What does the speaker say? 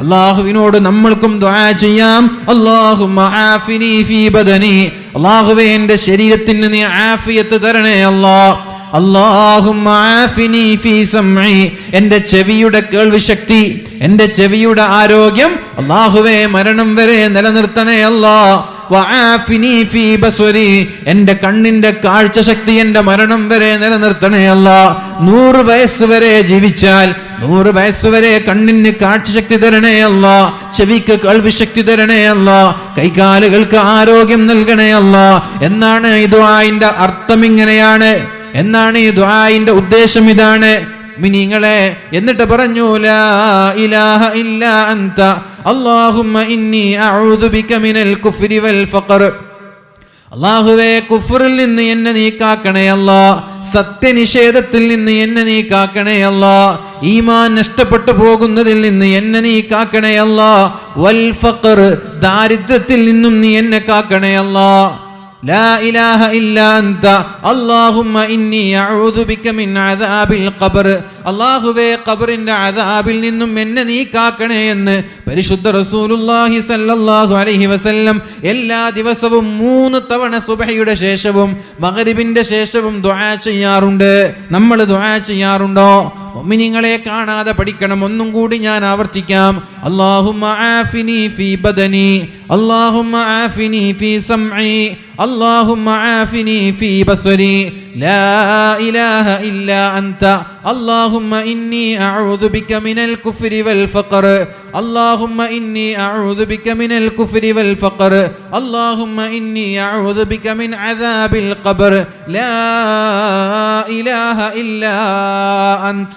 അല്ലാഹുവിനോട് നമ്മൾക്കും ദുആ ചെയ്യാം. അല്ലാഹുമ്മ ആഫിനി ഫീ ബദനി, അല്ലാഹുവേ എൻ്റെ ശരീരത്തിന് നീ ആഫിയത്ത് തരണേ അല്ലാഹ്. അല്ലാഹുമ്മ ആഫിനി ഫീ സമഇ, എൻ്റെ ചെവിയുടെ കേൾവി ശക്തി, എൻ്റെ ചെവിയുടെ ആരോഗ്യം അല്ലാഹുവേ മരണം വരെ നിലനിർത്തണേ അല്ലാഹ്. വആഫിനി ഫീ ബസ്വരി, എൻ്റെ കണ്ണിന്റെ കാഴ്ച ശക്തി എൻ്റെ മരണം വരെ നിലനിർത്തണേ അല്ലാഹ്. 100 വയസ്സ് വരെ ജീവിച്ചാൽ 100 വയസ്സ് വരെ കണ്ണിന് കാഴ്ച ശക്തി തരണേ അല്ലാഹ്, ചെവിക്ക് കേൾവി ശക്തി തരണേ അല്ലാഹ്, കൈകാലുകൾക്ക് ആരോഗ്യം നൽകണേ അല്ലാഹ് എന്നാണ് ഈ ദുആഇന്റെ അർത്ഥം. ഇങ്ങനെയാണ് എന്നാണ് ഈ ദുആഇന്റെ ഉദ്ദേശം. ഇതാണ് മിനിങ്ങളെ. എന്നിട്ട് പറഞ്ഞു ലാ ഇലാഹ ഇല്ലാ അൻത അല്ലാഹുമ്മ ഇന്നി അഊദു ബിക മിനൽ കുഫ്രി വൽ ഫഖർ, അല്ലാഹുവേ കുഫറിൽ നിന്ന് എന്നെ നീ കാക്കണേ അല്ലാഹ്, സത്യനിഷേധത്തിൽ നിന്ന് എന്നെ നീ കാക്കണേ അല്ലാഹ്, ഈമാൻ നഷ്ടപ്പെട്ടു പോകുന്നതിൽ നിന്ന് എന്നെ നീ കാക്കണേ അല്ലാഹ്, വൽ ഫഖർ ദാരിദ്ര്യത്തിൽ നിന്നും നീ എന്നെ കാക്കണേ അല്ലാഹ്. لا إله إلا أنت اللهم إني أعوذ بك من عذاب القبر, അല്ലാഹുവേ ഖബറിന്റെ അദാബിൽ നിന്നും എന്നെ നീ കാക്കണേ എന്ന് പരിശുദ്ധ റസൂലുള്ളാഹി സ്വല്ലല്ലാഹു അലൈഹി വസല്ലം എല്ലാ ദിവസവും 3 തവണ സുബ്ഹിയുടെ ശേഷവും മഗ്രിബിന്റെ ശേഷവും ദുആ ചെയ്യാറുണ്ട്. നമ്മൾ ദുആ ചെയ്യാറുണ്ടോ? മുഅ്മിനീങ്ങളെ കാണാതെ പഠിക്കണം. ഒന്നും കൂടി ഞാൻ ആവർത്തിക്കാം. അല്ലാഹുമ്മ ആഫിനി ഫീ ബദനി, അല്ലാഹുമ്മ ആഫിനി ഫീ സമഇ, അല്ലാഹുമ്മ ആഫിനി ഫീ ബസ്വരി, ലാ ഇലാഹ ഇല്ലാ അൻത اللهم إني أعوذ بك من الكفر والفقر اللهم إني أعوذ بك من الكفر والفقر اللهم إني أعوذ بك من عذاب القبر لا إله إلا أنت.